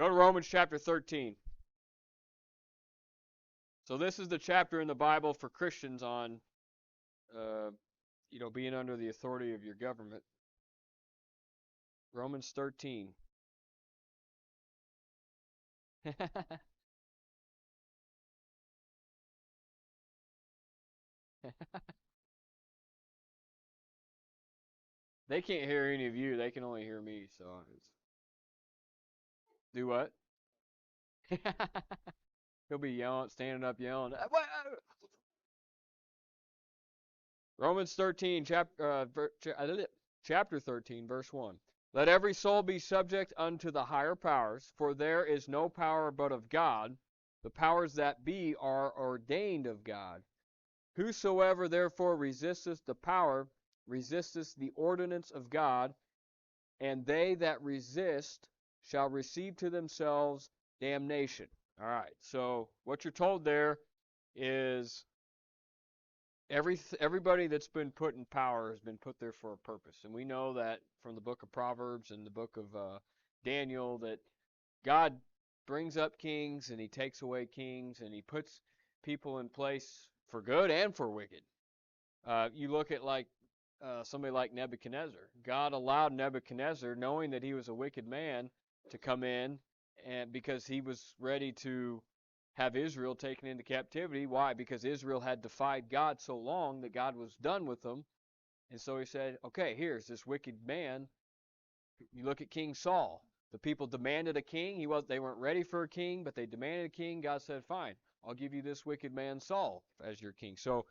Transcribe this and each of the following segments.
Go to Romans chapter 13. So this is the chapter in the Bible for Christians on, uh, being under the authority of your government. Romans 13. They can't hear any of you. They can only hear me. So do what? He'll be yelling, standing up, yelling. Romans 13, chapter 13, verse 1. Let every soul be subject unto the higher powers, for there is no power but of God. The powers that be are ordained of God. Whosoever therefore resisteth the power, resisteth the ordinance of God, and they that resist shall receive to themselves damnation. All right, so what you're told there is everybody that's been put in power has been put there for a purpose. And we know that from the book of Proverbs and the book of Daniel that God brings up kings and he takes away kings and he puts people in place for good and for wicked. You look at somebody like Nebuchadnezzar. God allowed Nebuchadnezzar, knowing that he was a wicked man, to come in, and because he was ready to have Israel taken into captivity. Why? Because Israel had defied God so long that God was done with them. And so he said, okay, here's this wicked man. You look at King Saul. The people demanded a king. They weren't ready for a king, but they demanded a king. God said, fine, I'll give you this wicked man Saul as your king. So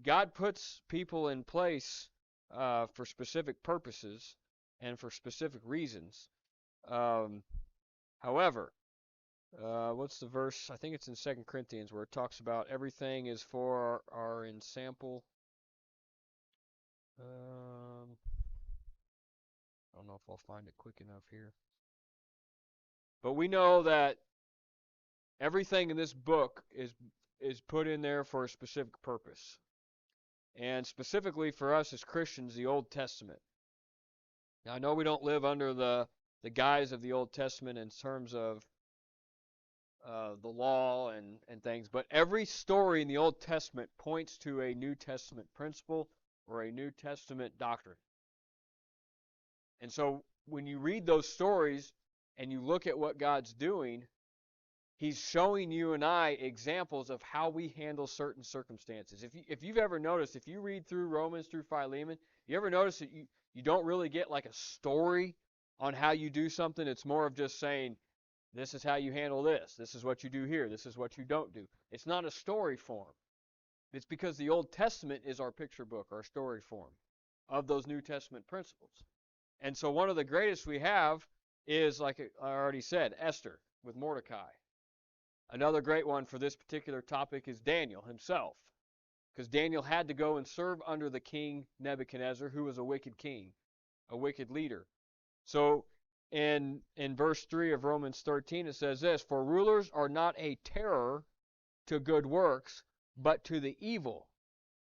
God puts people in place for specific purposes and for specific reasons. However, what's the verse? I think it's in 2 Corinthians where it talks about everything is for our ensample. I don't know if I'll find it quick enough here. But we know that everything in this book is put in there for a specific purpose. And specifically for us as Christians, the Old Testament. Now, I know we don't live under the guise of the Old Testament in terms of the law and things, but every story in the Old Testament points to a New Testament principle or a New Testament doctrine. And so when you read those stories and you look at what God's doing, He's showing you and I examples of how we handle certain circumstances. If you've ever noticed, if you read through Romans through Philemon, you ever notice that you don't really get like a story on how you do something? It's more of just saying, this is how you handle this. This is what you do here. This is what you don't do. It's not a story form. It's because the Old Testament is our picture book, our story form of those New Testament principles. And so one of the greatest we have is, like I already said, Esther with Mordecai. Another great one for this particular topic is Daniel himself, because Daniel had to go and serve under the king Nebuchadnezzar, who was a wicked king, a wicked leader. So in verse 3 of Romans 13, it says this, for rulers are not a terror to good works, but to the evil.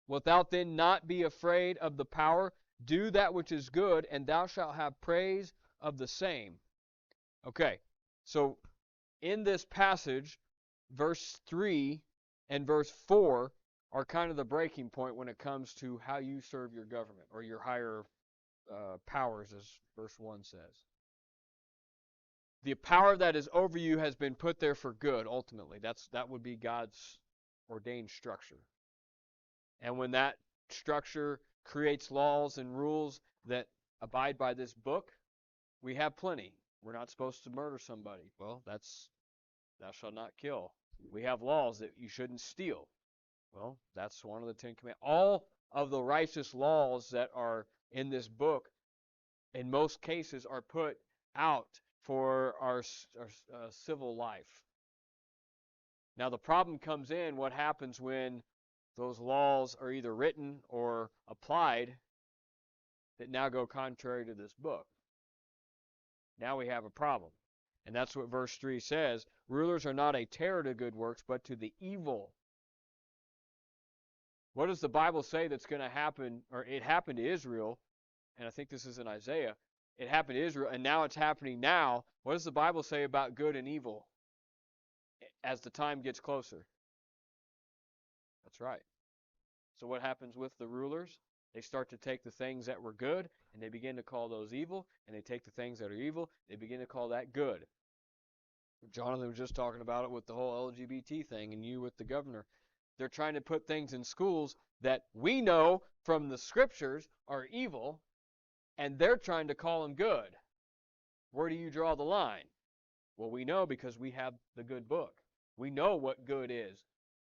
Wilt thou then not be afraid of the power? Do that which is good, and thou shalt have praise of the same. Okay, so in this passage, verse 3 and verse 4 are kind of the breaking point when it comes to how you serve your government or your higher powers, as verse 1 says. The power that is over you has been put there for good, ultimately. That would be God's ordained structure. And when that structure creates laws and rules that abide by this book, we have plenty. We're not supposed to murder somebody. Well, that's thou shalt not kill. We have laws that you shouldn't steal. Well, that's one of the 10 Commandments. All of the righteous laws that are in this book, in most cases, are put out for our civil life. Now, the problem comes in what happens when those laws are either written or applied that now go contrary to this book. Now we have a problem. And that's what verse 3 says. Rulers are not a terror to good works, but to the evil. What does the Bible say that's going to happen, or it happened to Israel, and I think this is in Isaiah, It happened to Israel, and now it's happening now. What does the Bible say about good and evil as the time gets closer? That's right. So what happens with the rulers? They start to take the things that were good, and they begin to call those evil, and they take the things that are evil, they begin to call that good. Jonathan was just talking about it with the whole LGBT thing, and you with the governor. They're trying to put things in schools that we know from the scriptures are evil, and they're trying to call them good. Where do you draw the line? Well, we know because we have the good book. We know what good is.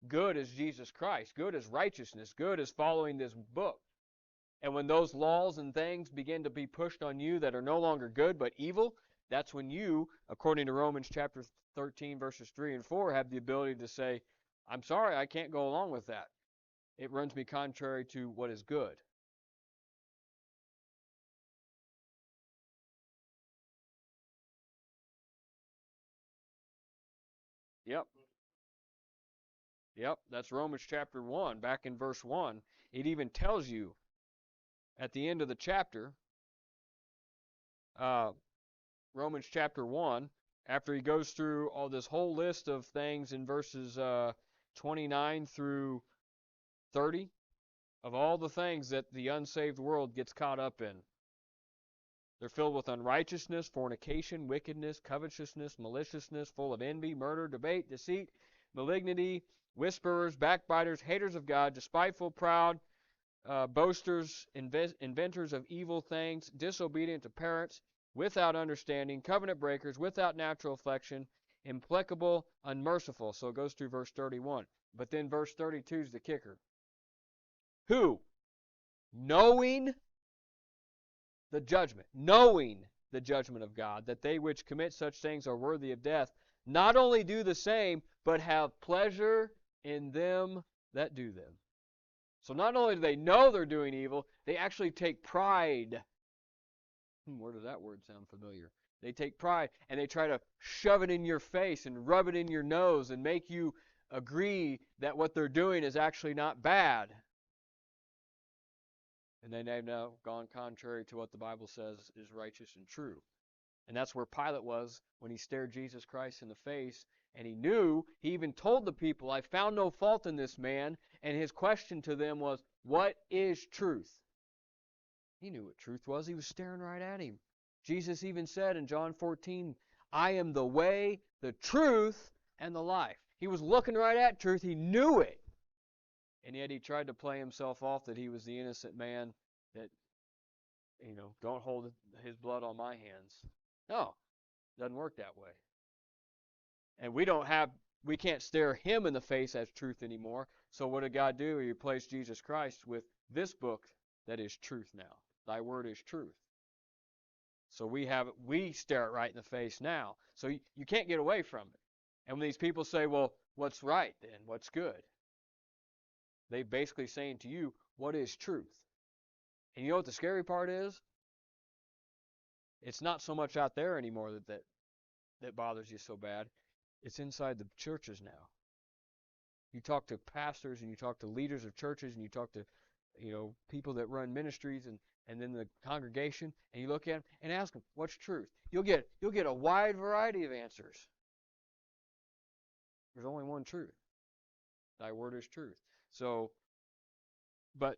Good is Jesus Christ. Good is righteousness. Good is following this book. And when those laws and things begin to be pushed on you that are no longer good but evil, that's when you, according to Romans chapter 13, verses 3 and 4, have the ability to say, I'm sorry, I can't go along with that. It runs me contrary to what is good. Yep. Yep, that's Romans chapter 1, back in verse 1. It even tells you at the end of the chapter, uh, Romans chapter 1, after he goes through all this whole list of things in verses 29 through 30, of all the things that the unsaved world gets caught up in. They're filled with unrighteousness, fornication, wickedness, covetousness, maliciousness, full of envy, murder, debate, deceit, malignity, whisperers, backbiters, haters of God, despiteful, proud, boasters, inventors of evil things, disobedient to parents, without understanding, covenant breakers, without natural affection, implacable, unmerciful. So it goes through verse 31. But then verse 32 is the kicker. Who, knowing the judgment of God, that they which commit such things are worthy of death, not only do the same, but have pleasure in them that do them. So not only do they know they're doing evil, they actually take pride. Where does that word sound familiar? They take pride and they try to shove it in your face and rub it in your nose and make you agree that what they're doing is actually not bad. And they've now gone contrary to what the Bible says is righteous and true. And that's where Pilate was when he stared Jesus Christ in the face. And he knew, he even told the people, I found no fault in this man. And his question to them was, what is truth? He knew what truth was. He was staring right at him. Jesus even said in John 14, I am the way, the truth, and the life. He was looking right at truth. He knew it. And yet he tried to play himself off that he was the innocent man that, don't hold his blood on my hands. No, it doesn't work that way. And we can't stare him in the face as truth anymore. So what did God do? He replaced Jesus Christ with this book that is truth now. Thy word is truth. So we stare it right in the face now. So you can't get away from it. And when these people say, well, what's right then? What's good? They're basically saying to you, what is truth? And you know what the scary part is? It's not so much out there anymore that bothers you so bad. It's inside the churches now. You talk to pastors and you talk to leaders of churches and you talk to people that run ministries and then the congregation, and you look at them and ask them, what's truth? You'll get a wide variety of answers. There's only one truth. Thy word is truth. So, but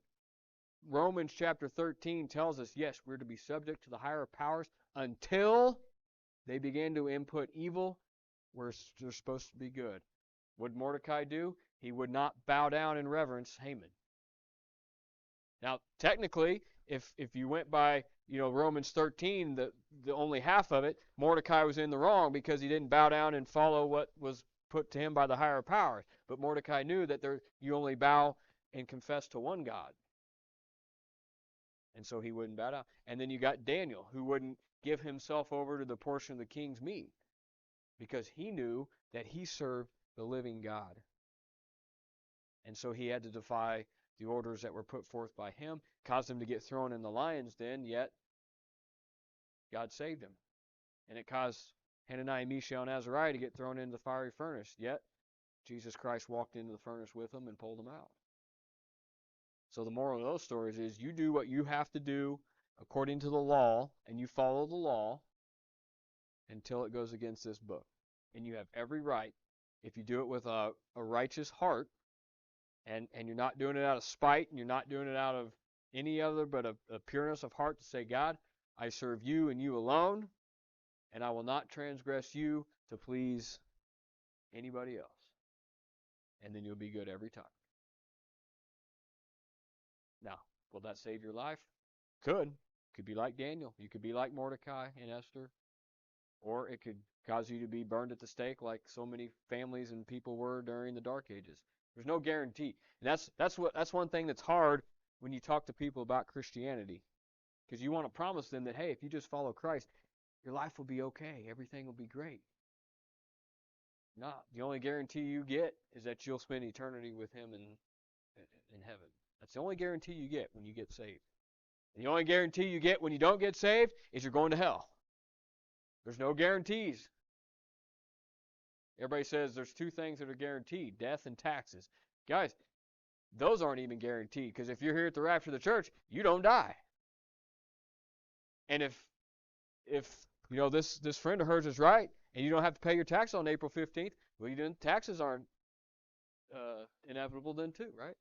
Romans chapter 13 tells us, yes, we're to be subject to the higher powers until they begin to input evil where they're supposed to be good. What did Mordecai do? He would not bow down in reverence Haman. Now, technically, if you went by Romans 13, the only half of it, Mordecai was in the wrong because he didn't bow down and follow what was put to him by the higher powers. But Mordecai knew that you only bow and confess to one God. And so he wouldn't bow down. And then you got Daniel, who wouldn't give himself over to the portion of the king's meat because he knew that he served the living God. And so he had to defy the orders that were put forth by him, caused him to get thrown in the lion's den, yet God saved him. And it caused Hananiah, Mishael, and Azariah to get thrown into the fiery furnace, yet Jesus Christ walked into the furnace with them and pulled them out. So the moral of those stories is you do what you have to do according to the law, and you follow the law until it goes against this book. And you have every right, if you do it with a righteous heart, and you're not doing it out of spite, and you're not doing it out of any other but a pureness of heart, to say, God, I serve you and you alone, and I will not transgress you to please anybody else. And then you'll be good every time. Now, will that save your life? Could. Could be like Daniel. You could be like Mordecai and Esther. Or it could cause you to be burned at the stake like so many families and people were during the Dark Ages. There's no guarantee. And that's one thing that's hard when you talk to people about Christianity. Because you want to promise them that, hey, if you just follow Christ, your life will be okay. Everything will be great. No, the only guarantee you get is that you'll spend eternity with Him in heaven. That's the only guarantee you get when you get saved. And the only guarantee you get when you don't get saved is you're going to hell. There's no guarantees. Everybody says there's two things that are guaranteed, death and taxes. Guys, those aren't even guaranteed, because if you're here at the rapture of the church, you don't die. And if this friend of hers is right, and you don't have to pay your tax on April 15th, well, taxes aren't inevitable then too, right?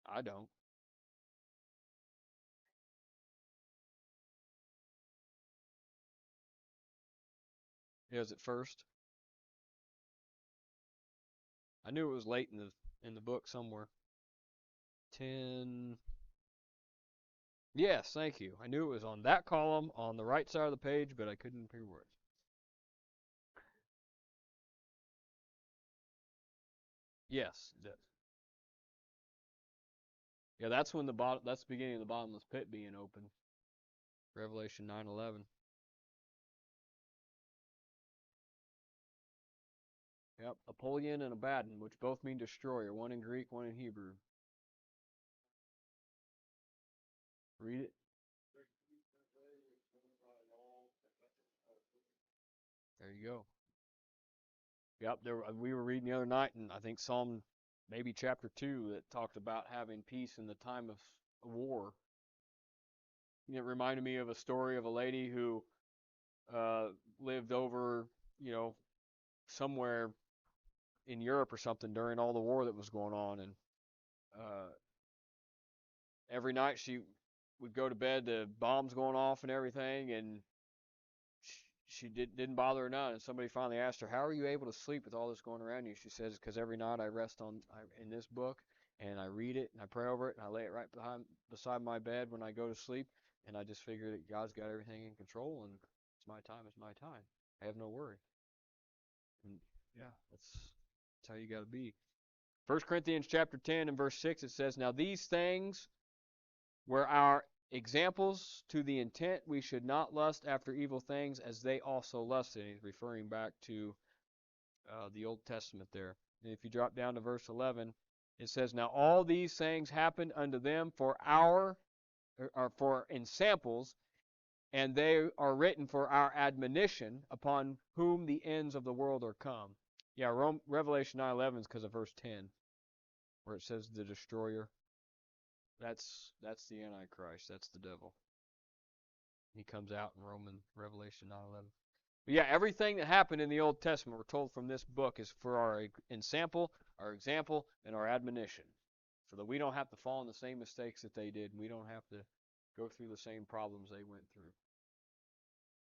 I don't. Is it first? I knew it was late in the book somewhere. 10. Yes, thank you. I knew it was on that column on the right side of the page, but I couldn't hear words. Yes, it does. Yeah, that's when that's the beginning of the bottomless pit being opened. Revelation 9:11. Yep, Apollyon and Abaddon, which both mean destroyer, one in Greek, one in Hebrew. Read it. There you go. Yep, we were reading the other night, and I think Psalm, maybe chapter 2, that talked about having peace in the time of war. It reminded me of a story of a lady who lived over, somewhere in Europe or something during all the war that was going on, and uh, every night she would go to bed, the bombs going off and everything, and she didn't bother her none. And somebody finally asked her, "How are you able to sleep with all this going around you?" She says, "Because every night I rest in this book, and I read it, and I pray over it, and I lay it right beside my bed when I go to sleep, and I just figure that God's got everything in control, and it's my time. It's my time. I have no worry." And yeah, that's how you got to be. 1 Corinthians chapter 10 and verse 6, it says, "Now these things were our examples, to the intent we should not lust after evil things as they also lusted." He's referring back to the Old Testament there. And if you drop down to verse 11, it says, "Now all these things happened unto them for in samples, and they are written for our admonition, upon whom the ends of the world are come." Yeah, Revelation 9:11 is because of verse 10, where it says the destroyer. That's the Antichrist. That's the devil. He comes out in Revelation 9:11. But yeah, everything that happened in the Old Testament, we're told from this book, is for our ensample, our example, and our admonition, so that we don't have to fall in the same mistakes that they did, and we don't have to go through the same problems they went through.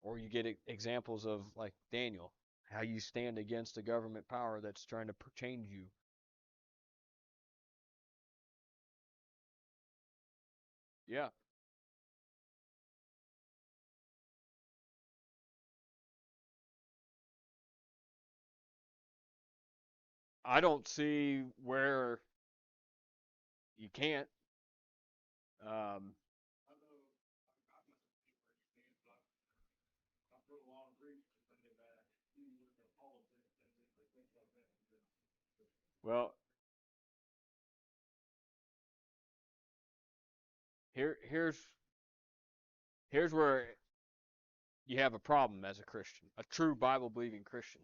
Or you get examples of, like Daniel, how you stand against a government power that's trying to change you. Yeah. I don't see where you can't. Um, well, here's where you have a problem as a Christian, a true Bible believing Christian.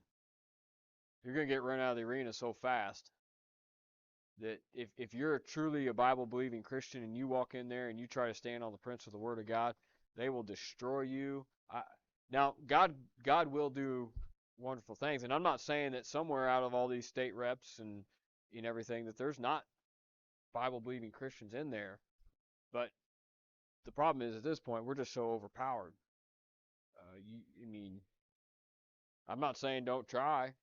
You're going to get run out of the arena so fast that if you're truly a Bible believing Christian and you walk in there and you try to stand on the principle of the Word of God, they will destroy you. Now, God will do wonderful things, and I'm not saying that somewhere out of all these state reps and everything that there's not Bible believing Christians in there, but the problem is at this point we're just so overpowered. I mean, I'm not saying don't try,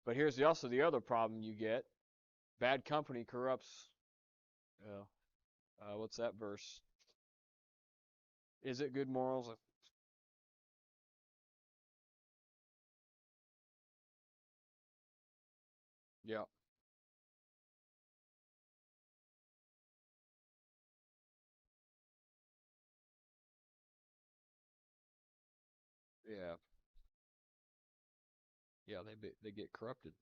but here's also the other problem you get: bad company corrupts. What's that verse? Is it good morals? Yeah, yeah, yeah. They get corrupted.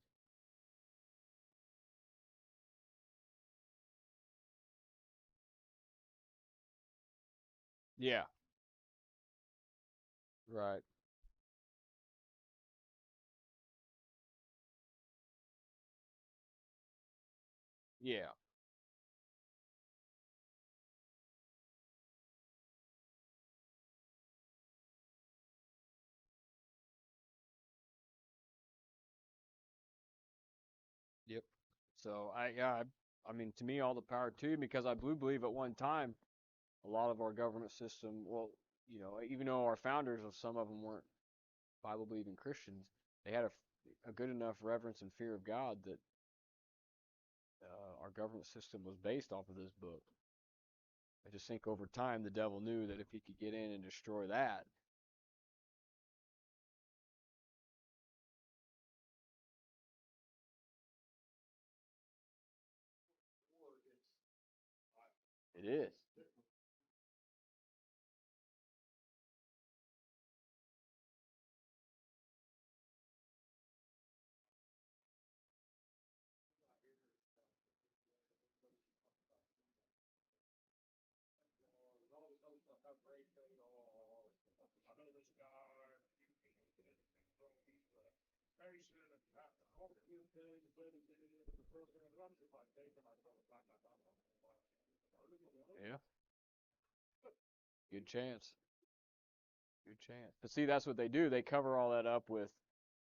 Yeah, right. Yeah, yep. So I mean, to me, all the power too, because I do believe at one time a lot of our government system, well, even though our founders of some of them weren't Bible believing Christians, they had a good enough reverence and fear of God that our government system was based off of this book. I just think over time the devil knew that if he could get in and destroy that, it is. Yeah, good chance. Good chance. But see, that's what they do. They cover all that up with,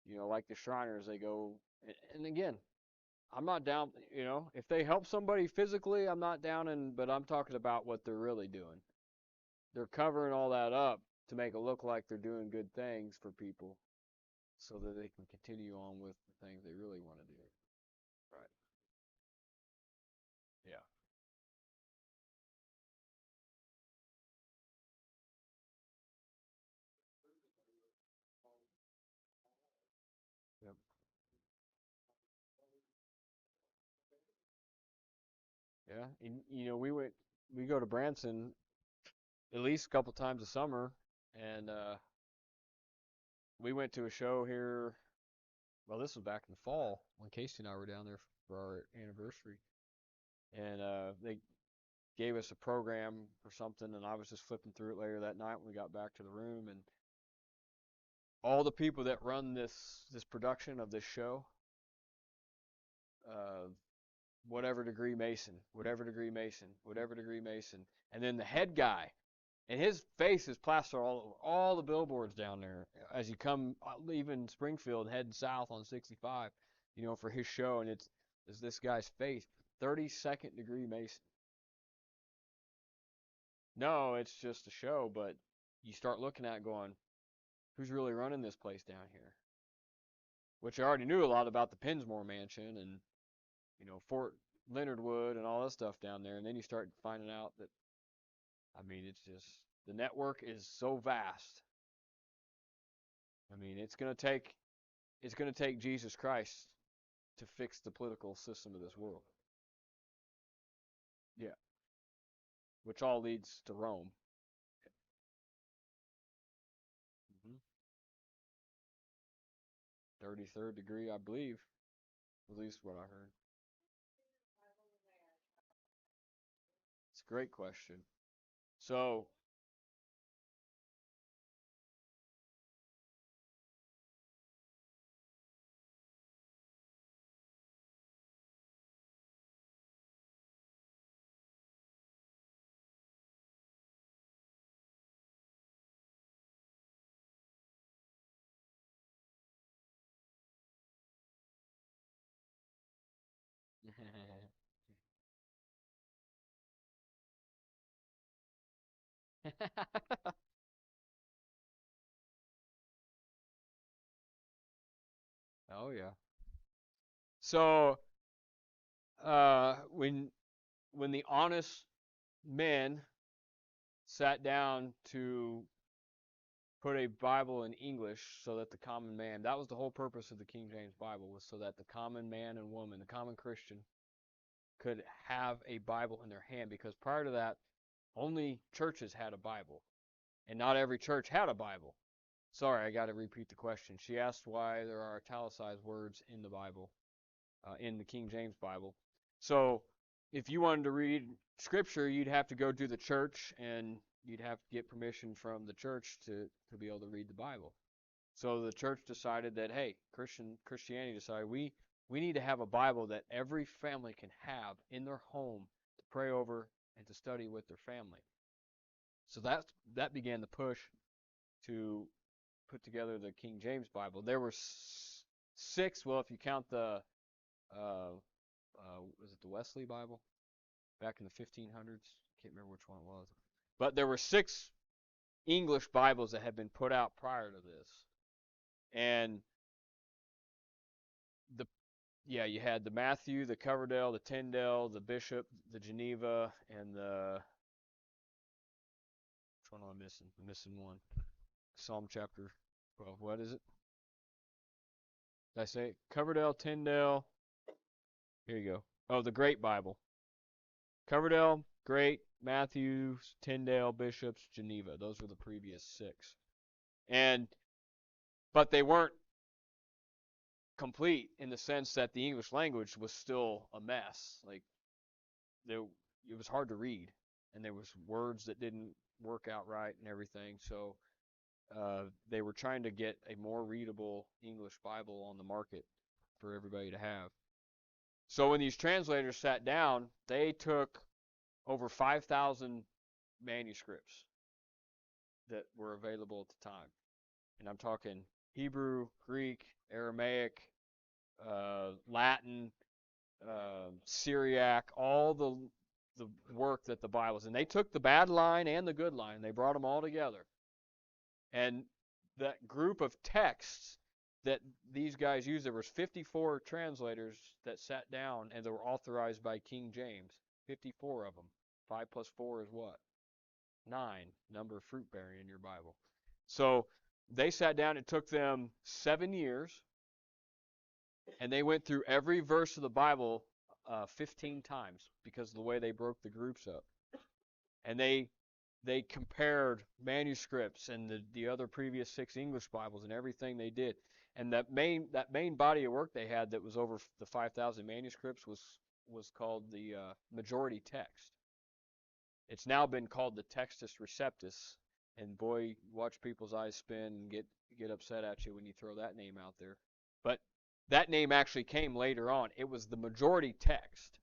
like the Shriners. They go, and again, I'm not down. If they help somebody physically, I'm not down. But I'm talking about what they're really doing. They're covering all that up to make it look like they're doing good things for people, so that they can continue on with the things they really want to do. Right. Yeah. Yep. Yeah. And we go to Branson at least a couple times a summer, and we went to a show here. Well, this was back in the fall when Casey and I were down there for our anniversary, and they gave us a program or something, and I was just flipping through it later that night when we got back to the room, and all the people that run this production of this show, uh, whatever degree Mason, whatever degree Mason, whatever degree Mason, and then the head guy, and his face is plastered all over all the billboards down there as you come leaving Springfield heading south on 65, for his show, and it's this guy's face, 32nd degree Mason. No, it's just a show, but you start looking at it going, who's really running this place down here? Which I already knew a lot about the Pinsmore Mansion and Fort Leonard Wood and all that stuff down there, and then you start finding out that I mean it's just the network is so vast. I mean it's gonna take Jesus Christ to fix the political system of this world. Yeah, which all leads to Rome. 33rd degree, I believe, at least what I heard. It's a great question. So Oh yeah. So when the honest men sat down to put a Bible in English so that the common man, that was the whole purpose of the King James Bible, was so that the common man and woman, the common Christian, could have a Bible in their hand, because prior to that, only churches had a Bible, and not every church had a Bible. Sorry, I got to repeat the question. She asked why there are italicized words in the Bible, in the King James Bible. So, if you wanted to read Scripture, you'd have to go to the church, and you'd have to get permission from the church to be able to read the Bible. So the church decided that, hey, Christianity decided we need to have a Bible that every family can have in their home to pray over and to study with their family. So that began the push to put together the King James Bible. There were six. Well, if you count the was it the Wesley Bible back in the 1500s? Can't remember which one it was. But there were six English Bibles that had been put out prior to this, and the yeah, you had the Matthew, the Coverdale, the Tyndale, the Bishop, the Geneva, and the which one am I missing? I'm missing one. Psalm chapter 12. What is it? Did I say it? Coverdale, Tyndale? Here you go. Oh, the Great Bible. Coverdale, Great, Matthews, Tyndale, Bishops, Geneva. Those were the previous six. And but they weren't complete in the sense that the English language was still a mess. Like there, it was hard to read, and there was words that didn't work out right and everything. So they were trying to get a more readable English Bible on the market for everybody to have. So when these translators sat down, they took over 5,000 manuscripts that were available at the time. And I'm talking Hebrew, Greek, Aramaic, Latin, Syriac, all the work that the Bible's. And they took the bad line and the good line. They brought them all together. And that group of texts that these guys used, there was 54 translators that sat down and they were authorized by King James. 54 of them. 5 plus 4 is what? 9. Number of fruit bearing in your Bible. So they sat down. It took them 7 years. And they went through every verse of the Bible 15 times because of the way they broke the groups up. And they compared manuscripts and the other previous 6 English Bibles and everything they did. And that main body of work they had that was over the 5,000 manuscripts was called the majority text. It's now been called the Textus Receptus. And boy, watch people's eyes spin and get upset at you when you throw that name out there. But that name actually came later on. It was the majority text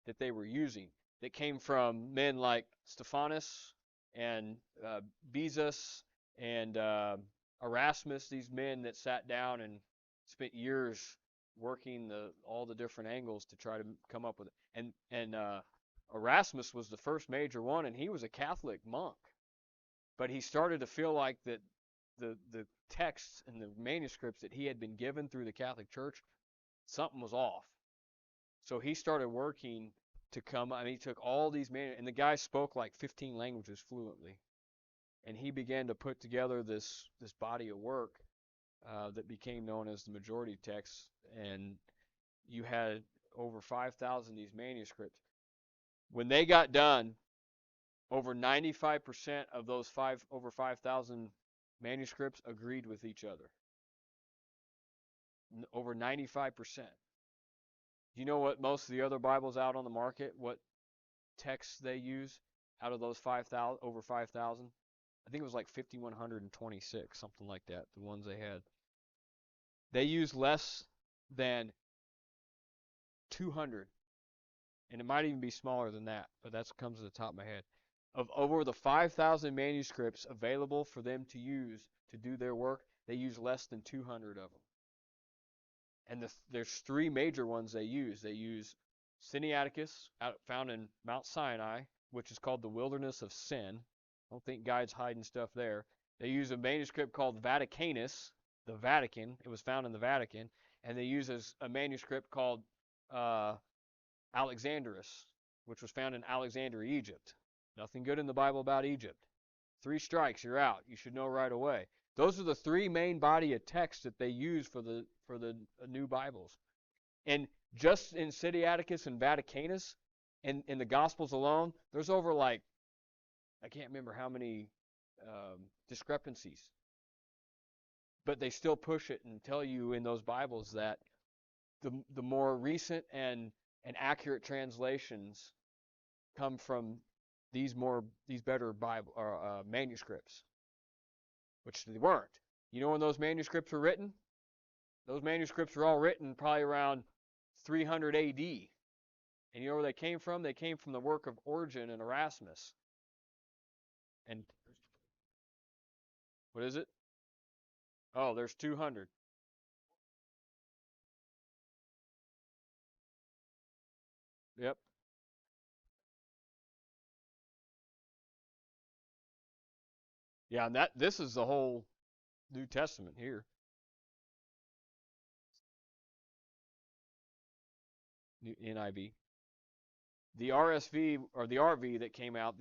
that they were using that came from men like Stephanus and Bezus and Erasmus, these men that sat down and spent years working all the different angles to try to come up with it. And Erasmus was the first major one, and he was a Catholic monk. But he started to feel like that the texts and the manuscripts that he had been given through the Catholic Church, something was off. So he started working to come. I mean, he took all these and the guy spoke like 15 languages fluently, and he began to put together this body of work that became known as the majority text. And you had over 5,000 these manuscripts. When they got done, over 95% of those over 5,000 manuscripts agreed with each other. Over 95%. Do you know what most of the other Bibles out on the market, what texts they use out of those 5,000, over 5,000? I think it was like 5,126, something like that, the ones they had. They use less than 200, and it might even be smaller than that, but that comes to the top of my head. Of over the 5,000 manuscripts available for them to use to do their work, they use less than 200 of them. And there's 3 major ones they use. They use Sinaiticus, found in Mount Sinai, which is called the Wilderness of Sin. I don't think Guide's hiding stuff there. They use a manuscript called Vaticanus, the Vatican. It was found in the Vatican. And they use a manuscript called uh, Alexandrinus, which was found in Alexandria, Egypt. Nothing good in the Bible about Egypt. 3 strikes, you're out. You should know right away. Those are the 3 main body of text that they use for the new Bibles. And just in Sinaiticus and Vaticanus, and in the Gospels alone, there's over like, I can't remember how many discrepancies. But they still push it and tell you in those Bibles that the more recent and accurate translations come from these better Bible or manuscripts, which they weren't. You know when those manuscripts were written? Those manuscripts were all written probably around 300 A.D. And you know where they came from? They came from the work of Origen and Erasmus. And what is it? Oh, there's 200. Yep. Yeah, and this is the whole New Testament here. NIV. The RSV or the RV that came out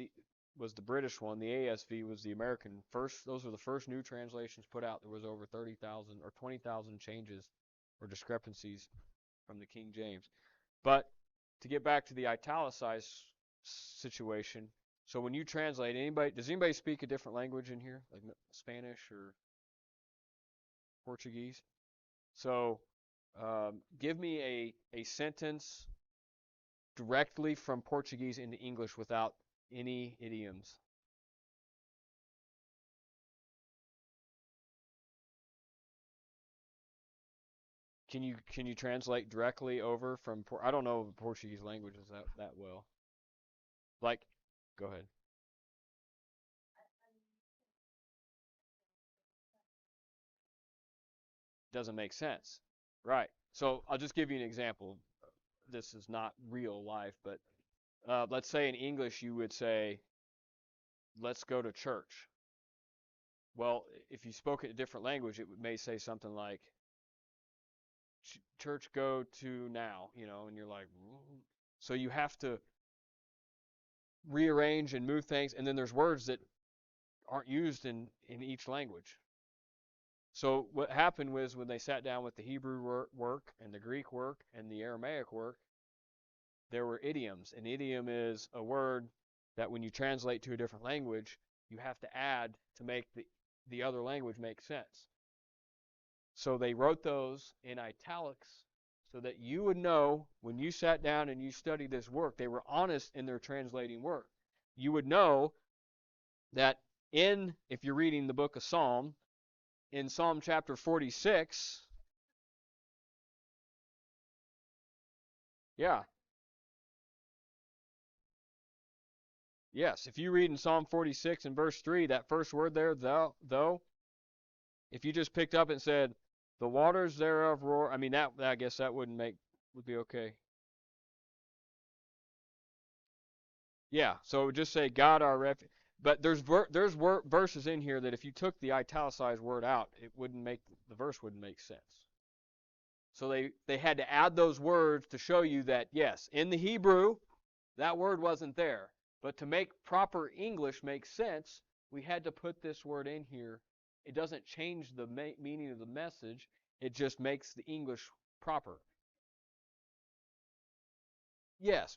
was the British one. The ASV was the American. Those were the first new translations put out. There was over 30,000 or 20,000 changes or discrepancies from the King James. But to get back to the italicized situation, so when you translate, does anybody speak a different language in here, like Spanish or Portuguese? So give me a sentence directly from Portuguese into English without any idioms. Can you translate directly over from I don't know Portuguese languages that well. Like, go ahead. Doesn't make sense. Right. So I'll just give you an example. This is not real life, but let's say in English you would say, let's go to church. Well, if you spoke it a different language, it may say something like, church go to now, and you're like, so you have to rearrange and move things, and then there's words that aren't used in each language. So what happened was when they sat down with the Hebrew work and the Greek work and the Aramaic work, there were idioms. An idiom is a word that when you translate to a different language, you have to add to make the other language make sense. So they wrote those in italics so that you would know when you sat down and you studied this work, they were honest in their translating work. You would know that if you're reading the book of Psalm, in Psalm chapter 46, yeah, yes, if you read in Psalm 46 and verse 3, that first word there, though, if you just picked up and said, the waters thereof roar, I mean, I guess that would be okay. Yeah, so it would just say God our refuge. But there's verses in here that if you took the italicized word out, the verse wouldn't make sense. So they had to add those words to show you that yes, in the Hebrew, that word wasn't there. But to make proper English make sense, we had to put this word in here. It doesn't change the meaning of the message. It just makes the English proper. Yes.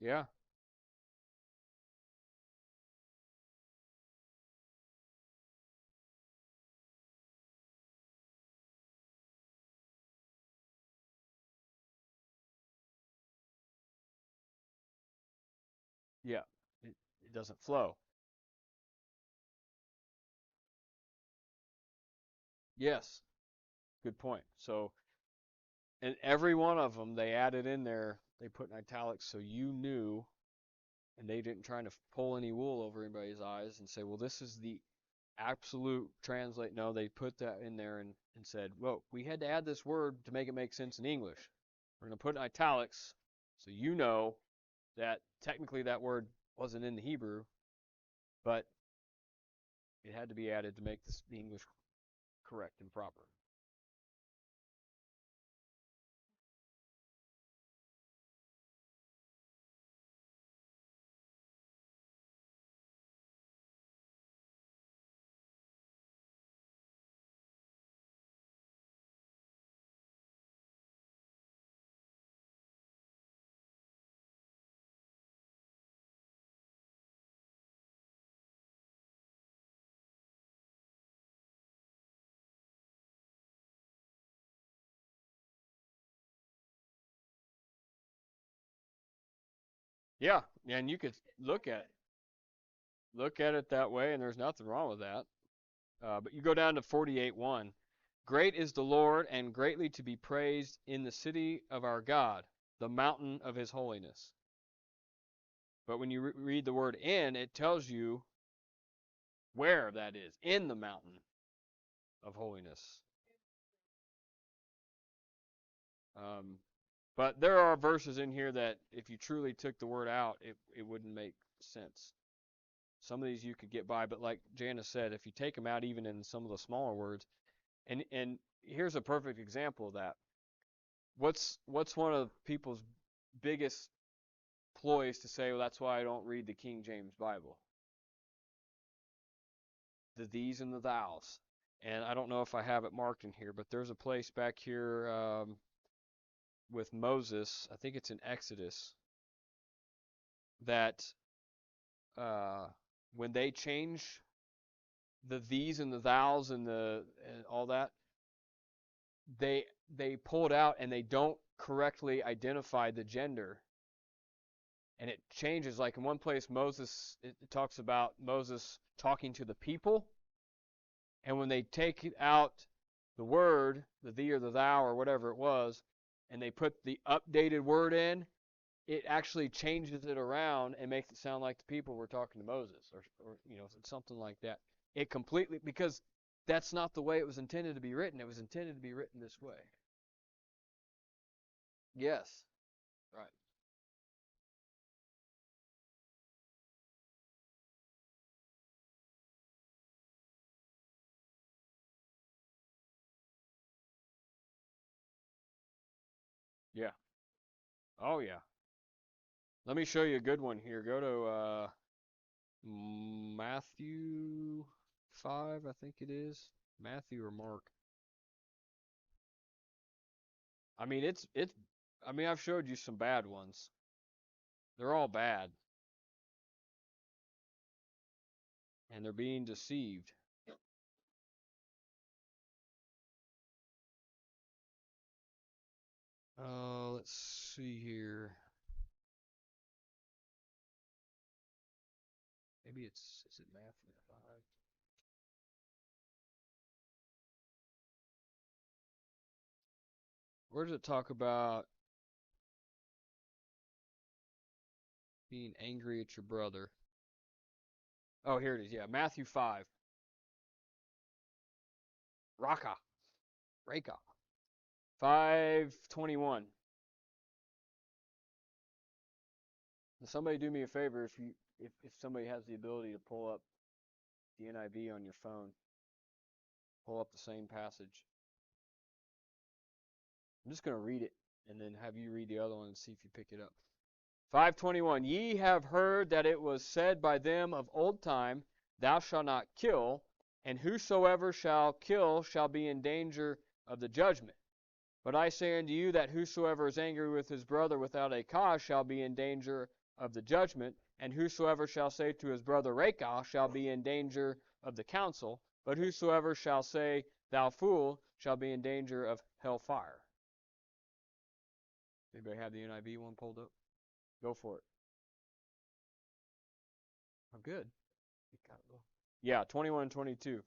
Yeah. Yeah. It doesn't flow. Yes. Good point. So, and every one of them they added in there, they put in italics so you knew, and they didn't try to pull any wool over anybody's eyes and say, well, this is absolute translate. No, they put that in there and said, well, we had to add this word to make it make sense in English. We're going to put it in italics so you know that technically that word wasn't in the Hebrew, but it had to be added to make the English correct and proper. Yeah, and you could look at it that way, and there's nothing wrong with that. But you go down to 48:1. Great is the Lord, and greatly to be praised in the city of our God, the mountain of his holiness. But when you read the word in, it tells you where that is, in the mountain of holiness. Um, but there are verses in here that if you truly took the word out, it wouldn't make sense. Some of these you could get by, but like Janice said, if you take them out even in some of the smaller words, and here's a perfect example of that. What's one of people's biggest ploys to say, well, that's why I don't read the King James Bible? The these and the thous. And I don't know if I have it marked in here, but there's a place back here with Moses, I think it's in Exodus, that uh, when they change the these and the thous and all that, they they pull it out and they don't correctly identify the gender, and it changes. Like in one place, Moses, it talks about Moses talking to the people, and when they take out the word, the thee or the thou or whatever it was, and they put the updated word in, it actually changes it around and makes it sound like the people were talking to Moses, or something like that. It completely, because that's not the way it was intended to be written. It was intended to be written this way. Yes. Right. Yeah. Oh yeah. Let me show you a good one here. Go to Matthew 5, I think it is. Matthew or Mark. I mean, it's. I mean, I've showed you some bad ones. They're all bad, and they're being deceived. Let's see here. Maybe is it Matthew 5? Where does it talk about being angry at your brother? Oh, here it is. Yeah, Matthew 5. Raka. Raka. 5:21. Somebody do me a favor if somebody has the ability to pull up the NIV on your phone, pull up the same passage. I'm just going to read it and then have you read the other one and see if you pick it up. 5:21. Ye have heard that it was said by them of old time, thou shalt not kill, and whosoever shall kill shall be in danger of the judgment. But I say unto you that whosoever is angry with his brother without a cause shall be in danger of the judgment, and whosoever shall say to his brother Raca shall be in danger of the council, but whosoever shall say, thou fool, shall be in danger of hell fire. Anybody have the NIV one pulled up? Go for it. Oh, good. Yeah, 21 and 22.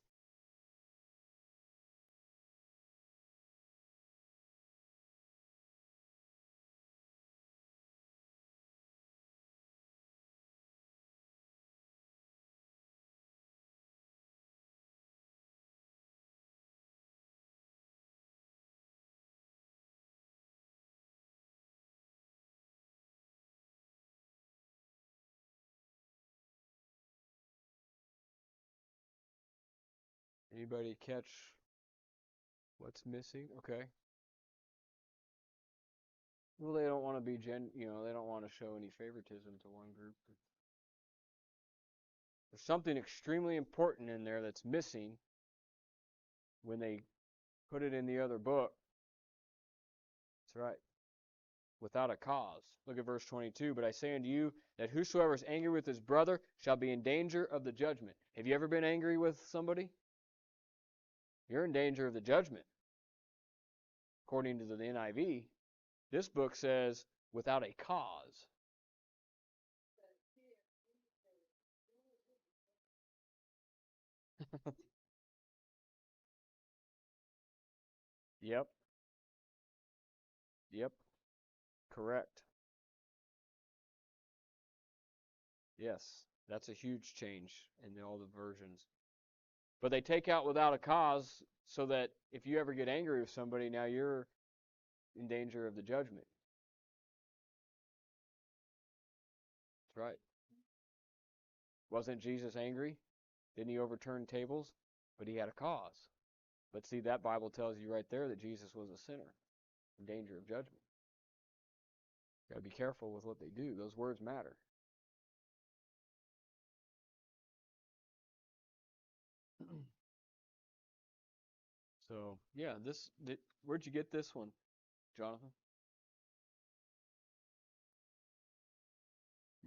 Anybody catch what's missing? Okay. Well, they don't want to be they don't want to show any favoritism to one group. There's something extremely important in there that's missing when they put it in the other book. That's right. Without a cause. Look at verse 22. But I say unto you that whosoever is angry with his brother shall be in danger of the judgment. Have you ever been angry with somebody? You're in danger of the judgment. According to the NIV, this book says without a cause. Yep. Yep. Correct. Yes. That's a huge change in all the versions. But they take out without a cause so that if you ever get angry with somebody, now you're in danger of the judgment. That's right. Wasn't Jesus angry? Didn't he overturn tables? But he had a cause. But see, that Bible tells you right there that Jesus was a sinner in danger of judgment. You got to be careful with what they do. Those words matter. So, yeah, where'd you get this one, Jonathan?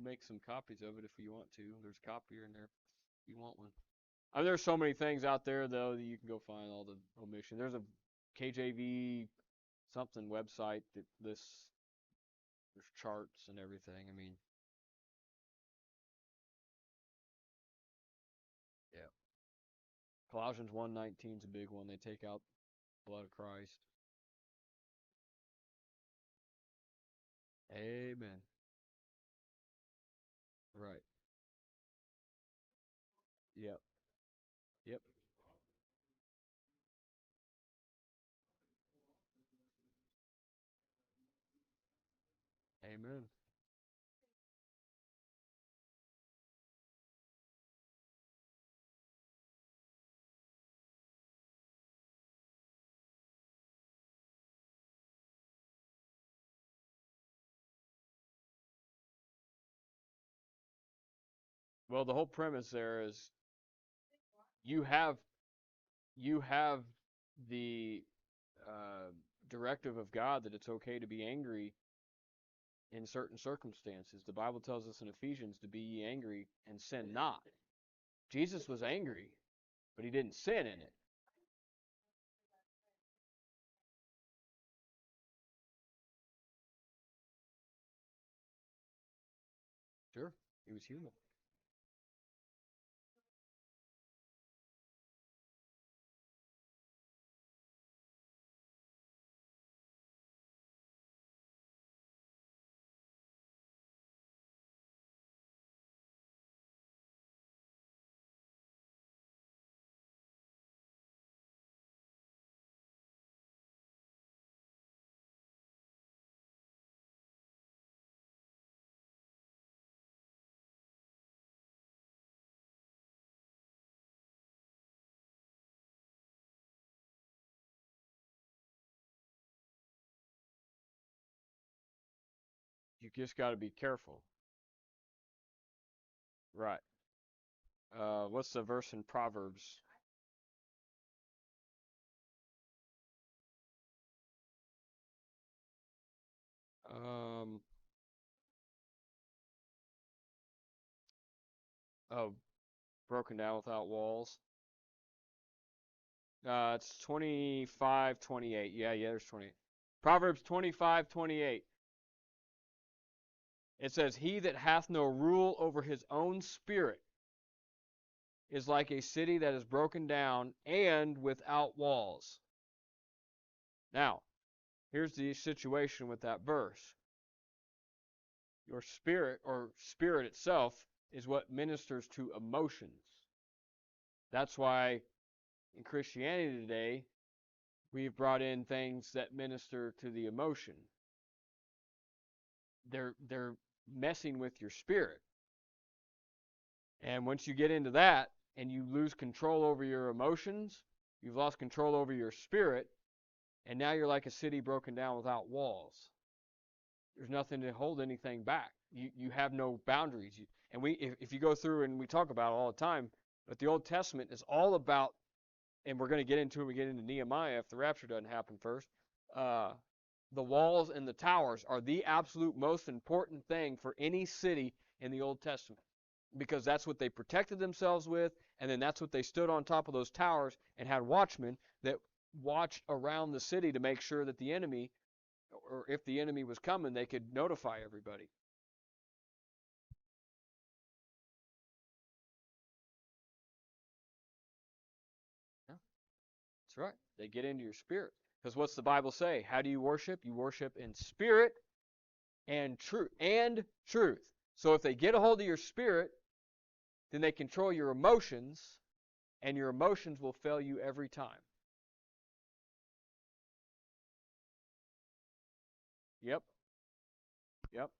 Make some copies of it if you want to. There's a copier in there if you want one. I mean, there's so many things out there, though, that you can go find all the omission. There's a KJV something website that lists, there's charts and everything. I mean, yeah. Colossians 1:19 is a big one. They take out the blood of Christ. Amen. Right. Yep. Yep. Amen. Well, the whole premise there is you have you have the uh, directive of God that it's okay to be angry in certain circumstances. The Bible tells us in Ephesians to be ye angry and sin not. Jesus was angry, but he didn't sin in it. Sure, he was human. You just got to be careful. Right. What's the verse in Proverbs? Um, oh, broken down without walls. It's 25:28. Yeah, there's 28. Proverbs 25:28. It says, "He that hath no rule over his own spirit is like a city that is broken down and without walls." Now, here's the situation with that verse. Your spirit, or spirit itself, is what ministers to emotions. That's why in Christianity today, we've brought in things that minister to the emotion. They're messing with your spirit. And once you get into that, and you lose control over your emotions, you've lost control over your spirit, and now you're like a city broken down without walls. There's nothing to hold anything back. You have no boundaries. And if you go through and we talk about it all the time, but the Old Testament is all about, and we're going to get into it when we get into Nehemiah if the rapture doesn't happen first. The walls and the towers are the absolute most important thing for any city in the Old Testament, because that's what they protected themselves with, and then that's what they stood on top of those towers and had watchmen that watched around the city to make sure that the enemy, or if the enemy was coming, they could notify everybody. Yeah, that's right. They get into your spirit. Because what's the Bible say? How do you worship? You worship in spirit and truth. And truth. So if they get a hold of your spirit, then they control your emotions, and your emotions will fail you every time. Yep. Yep.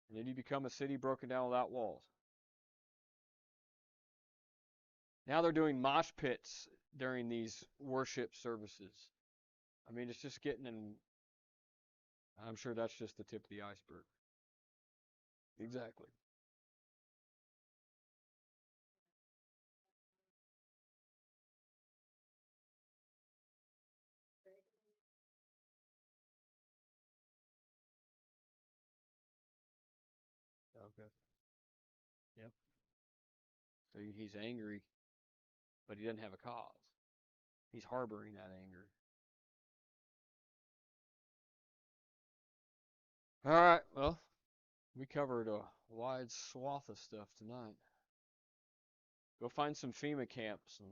And then you become a city broken down without walls. Now they're doing mosh pits during these worship services. I mean, it's just getting in. I'm sure that's just the tip of the iceberg. Exactly. Okay. Yep. So he's angry, but he doesn't have a cause. He's harboring that anger. All right. Well, we covered a wide swath of stuff tonight. Go find some FEMA camps and